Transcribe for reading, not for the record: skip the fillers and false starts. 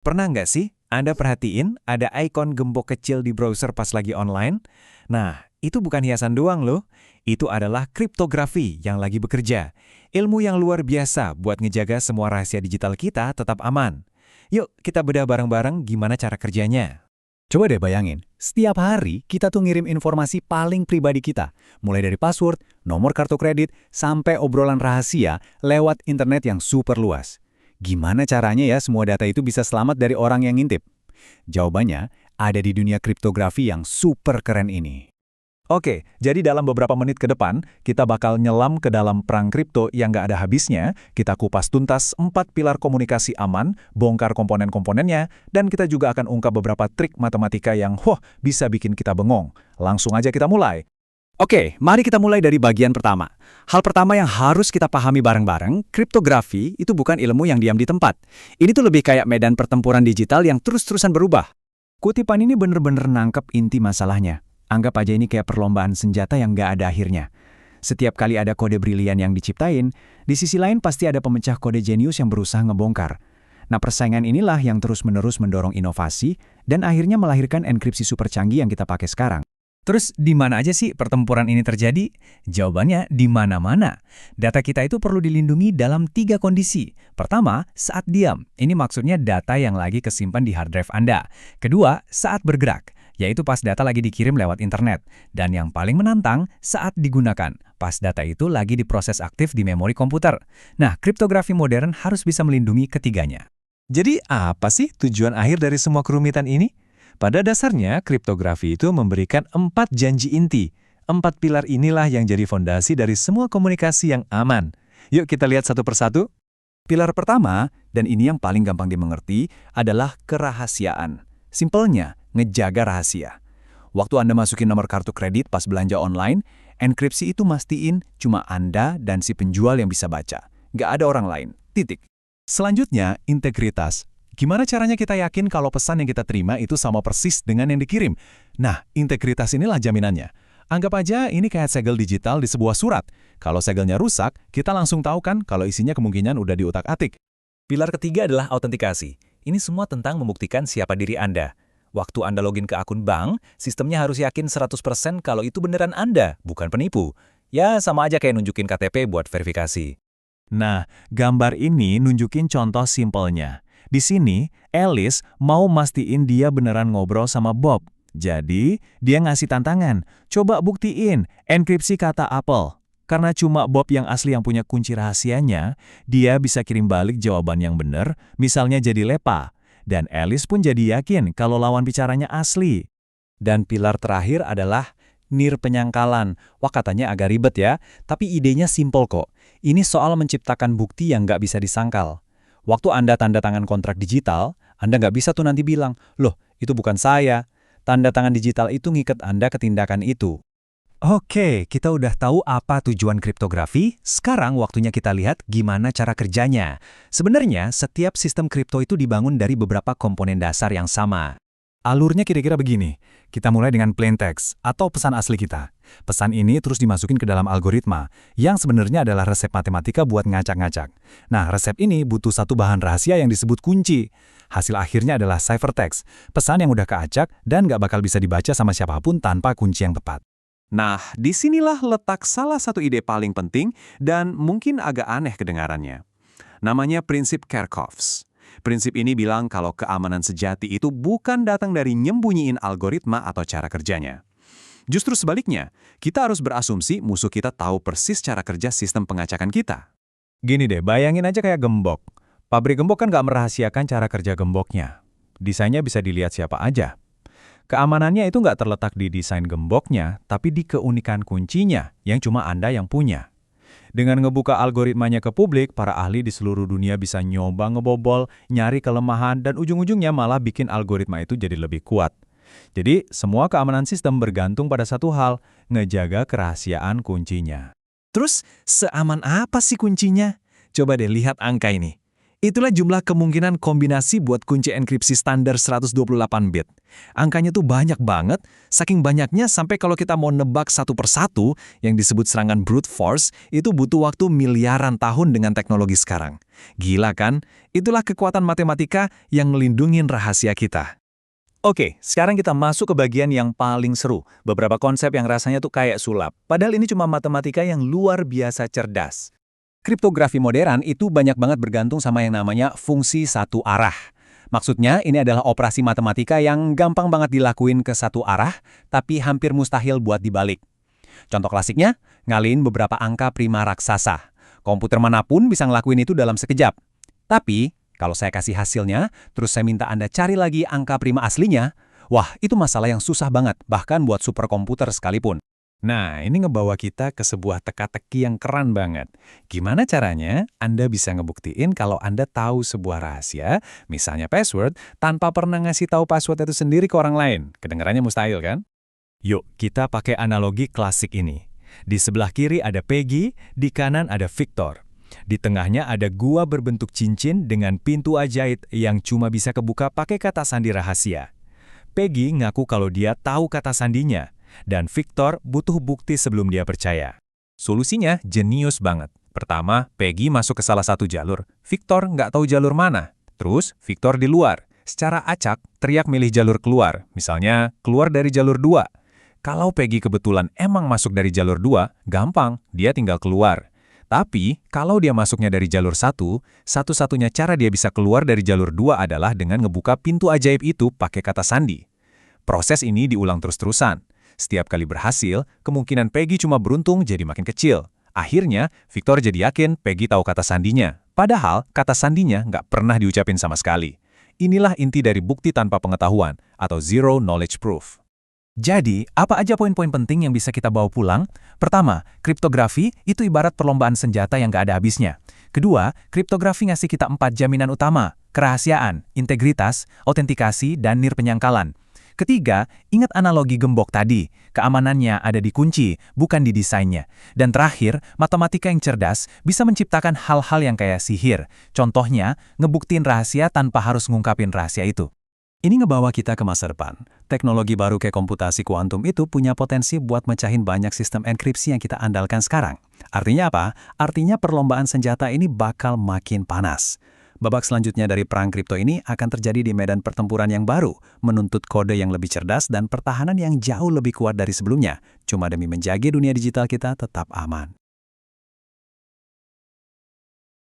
Pernah nggak sih Anda perhatiin ada ikon gembok kecil di browser pas lagi online? Nah, itu bukan hiasan doang loh. Itu adalah kriptografi yang lagi bekerja. Ilmu yang luar biasa buat ngejaga semua rahasia digital kita tetap aman. Yuk, kita bedah bareng-bareng gimana cara kerjanya. Coba deh bayangin, setiap hari kita tuh ngirim informasi paling pribadi kita, mulai dari password, nomor kartu kredit, sampai obrolan rahasia lewat internet yang super luas. Gimana caranya ya semua data itu bisa selamat dari orang yang ngintip? Jawabannya ada di dunia kriptografi yang super keren ini. Oke, jadi dalam beberapa menit ke depan, kita bakal nyelam ke dalam perang kripto yang nggak ada habisnya, kita kupas tuntas 4 pilar komunikasi aman, bongkar komponen-komponennya, dan kita juga akan ungkap beberapa trik matematika yang, bisa bikin kita bengong. Langsung aja kita mulai. Oke, mari kita mulai dari bagian pertama. Hal pertama yang harus kita pahami bareng-bareng, kriptografi itu bukan ilmu yang diam di tempat. Ini tuh lebih kayak medan pertempuran digital yang terus-terusan berubah. Kutipan ini bener-bener nangkep inti masalahnya. Anggap aja ini kayak perlombaan senjata yang nggak ada akhirnya. Setiap kali ada kode brilian yang diciptain, di sisi lain pasti ada pemecah kode jenius yang berusaha ngebongkar. Nah, persaingan inilah yang terus-menerus mendorong inovasi dan akhirnya melahirkan enkripsi super canggih yang kita pakai sekarang. Terus di mana aja sih pertempuran ini terjadi? Jawabannya di mana-mana. Data kita itu perlu dilindungi dalam 3 kondisi. Pertama, saat diam. Ini maksudnya data yang lagi kesimpan di hard drive Anda. Kedua, saat bergerak, yaitu pas data lagi dikirim lewat internet. Dan yang paling menantang, saat digunakan, pas data itu lagi diproses aktif di memori komputer. Nah, kriptografi modern harus bisa melindungi ketiganya. Jadi apa sih tujuan akhir dari semua kerumitan ini? Pada dasarnya, kriptografi itu memberikan 4 janji inti. 4 pilar inilah yang jadi fondasi dari semua komunikasi yang aman. Yuk kita lihat satu persatu. Pilar pertama, dan ini yang paling gampang dimengerti, adalah kerahasiaan. Simpelnya, ngejaga rahasia. Waktu Anda masukin nomor kartu kredit pas belanja online, enkripsi itu mastiin cuma Anda dan si penjual yang bisa baca. Nggak ada orang lain. Titik. Selanjutnya, integritas. Gimana caranya kita yakin kalau pesan yang kita terima itu sama persis dengan yang dikirim? Nah, integritas inilah jaminannya. Anggap aja ini kayak segel digital di sebuah surat. Kalau segelnya rusak, kita langsung tahu kan kalau isinya kemungkinan udah diutak-atik. Pilar ketiga adalah autentikasi. Ini semua tentang membuktikan siapa diri Anda. Waktu Anda login ke akun bank, sistemnya harus yakin 100% kalau itu beneran Anda, bukan penipu. Ya, sama aja kayak nunjukin KTP buat verifikasi. Nah, gambar ini nunjukin contoh simpelnya. Di sini, Alice mau mastiin dia beneran ngobrol sama Bob. Jadi, dia ngasih tantangan. Coba buktiin enkripsi kata Apple. Karena cuma Bob yang asli yang punya kunci rahasianya, dia bisa kirim balik jawaban yang benar, misalnya jadi lepa. Dan Alice pun jadi yakin kalau lawan bicaranya asli. Dan pilar terakhir adalah nirpenyangkalan. Wah, katanya agak ribet ya, tapi idenya simpel kok. Ini soal menciptakan bukti yang nggak bisa disangkal. Waktu Anda tanda tangan kontrak digital, Anda nggak bisa tuh nanti bilang, loh, itu bukan saya. Tanda tangan digital itu ngiket Anda ke tindakan itu. Oke, kita udah tahu apa tujuan kriptografi. Sekarang waktunya kita lihat gimana cara kerjanya. Sebenarnya, setiap sistem kripto itu dibangun dari beberapa komponen dasar yang sama. Alurnya kira-kira begini. Kita mulai dengan plain text atau pesan asli kita. Pesan ini terus dimasukin ke dalam algoritma, yang sebenarnya adalah resep matematika buat ngacak-ngacak. Nah, resep ini butuh satu bahan rahasia yang disebut kunci. Hasil akhirnya adalah ciphertext, pesan yang udah keacak dan nggak bakal bisa dibaca sama siapapun tanpa kunci yang tepat. Nah, disinilah letak salah satu ide paling penting dan mungkin agak aneh kedengarannya. Namanya prinsip Kerckhoffs. Prinsip ini bilang kalau keamanan sejati itu bukan datang dari nyembunyiin algoritma atau cara kerjanya. Justru sebaliknya, kita harus berasumsi musuh kita tahu persis cara kerja sistem pengacakan kita. Gini deh, bayangin aja kayak gembok. Pabrik gembok kan nggak merahasiakan cara kerja gemboknya. Desainnya bisa dilihat siapa aja. Keamanannya itu nggak terletak di desain gemboknya, tapi di keunikan kuncinya yang cuma Anda yang punya. Dengan ngebuka algoritmanya ke publik, para ahli di seluruh dunia bisa nyoba ngebobol, nyari kelemahan, dan ujung-ujungnya malah bikin algoritma itu jadi lebih kuat. Jadi, semua keamanan sistem bergantung pada satu hal, ngejaga kerahasiaan kuncinya. Terus, seaman apa sih kuncinya? Coba deh lihat angka ini. Itulah jumlah kemungkinan kombinasi buat kunci enkripsi standar 128 bit. Angkanya tuh banyak banget, saking banyaknya sampai kalau kita mau nebak satu persatu yang disebut serangan brute force, itu butuh waktu miliaran tahun dengan teknologi sekarang. Gila kan? Itulah kekuatan matematika yang ngelindungin rahasia kita. Oke, sekarang kita masuk ke bagian yang paling seru. Beberapa konsep yang rasanya tuh kayak sulap. Padahal ini cuma matematika yang luar biasa cerdas. Kriptografi modern itu banyak banget bergantung sama yang namanya fungsi satu arah. Maksudnya, ini adalah operasi matematika yang gampang banget dilakuin ke satu arah, tapi hampir mustahil buat dibalik. Contoh klasiknya, ngalihin beberapa angka prima raksasa. Komputer manapun bisa ngelakuin itu dalam sekejap. Tapi, kalau saya kasih hasilnya, terus saya minta Anda cari lagi angka prima aslinya, wah, itu masalah yang susah banget, bahkan buat superkomputer sekalipun. Nah, ini ngebawa kita ke sebuah teka-teki yang keren banget. Gimana caranya Anda bisa ngebuktiin kalau Anda tahu sebuah rahasia, misalnya password, tanpa pernah ngasih tahu password itu sendiri ke orang lain? Kedengarannya mustahil kan? Yuk, kita pakai analogi klasik ini. Di sebelah kiri ada Peggy, di kanan ada Victor. Di tengahnya ada gua berbentuk cincin dengan pintu ajaib yang cuma bisa kebuka pakai kata sandi rahasia. Peggy ngaku kalau dia tahu kata sandinya, dan Victor butuh bukti sebelum dia percaya. Solusinya jenius banget. Pertama, Peggy masuk ke salah satu jalur. Victor nggak tahu jalur mana. Terus, Victor di luar. Secara acak, teriak milih jalur keluar. Misalnya, keluar dari jalur 2. Kalau Peggy kebetulan emang masuk dari jalur 2, gampang, dia tinggal keluar. Tapi, kalau dia masuknya dari jalur 1, satu-satunya cara dia bisa keluar dari jalur 2 adalah dengan ngebuka pintu ajaib itu pakai kata sandi. Proses ini diulang terus-terusan. Setiap kali berhasil, kemungkinan Peggy cuma beruntung jadi makin kecil. Akhirnya, Victor jadi yakin Peggy tahu kata sandinya. Padahal, kata sandinya nggak pernah diucapin sama sekali. Inilah inti dari bukti tanpa pengetahuan, atau zero knowledge proof. Jadi, apa aja poin-poin penting yang bisa kita bawa pulang? Pertama, kriptografi itu ibarat perlombaan senjata yang nggak ada habisnya. Kedua, kriptografi ngasih kita 4 jaminan utama: kerahasiaan, integritas, autentikasi, dan nirpenyangkalan. Ketiga, ingat analogi gembok tadi, keamanannya ada di kunci, bukan di desainnya. Dan terakhir, matematika yang cerdas bisa menciptakan hal-hal yang kayak sihir. Contohnya, ngebuktiin rahasia tanpa harus ngungkapin rahasia itu. Ini ngebawa kita ke masa depan. Teknologi baru kayak komputasi kuantum itu punya potensi buat mecahin banyak sistem enkripsi yang kita andalkan sekarang. Artinya apa? Artinya perlombaan senjata ini bakal makin panas. Babak selanjutnya dari perang kripto ini akan terjadi di medan pertempuran yang baru, menuntut kode yang lebih cerdas dan pertahanan yang jauh lebih kuat dari sebelumnya, cuma demi menjaga dunia digital kita tetap aman.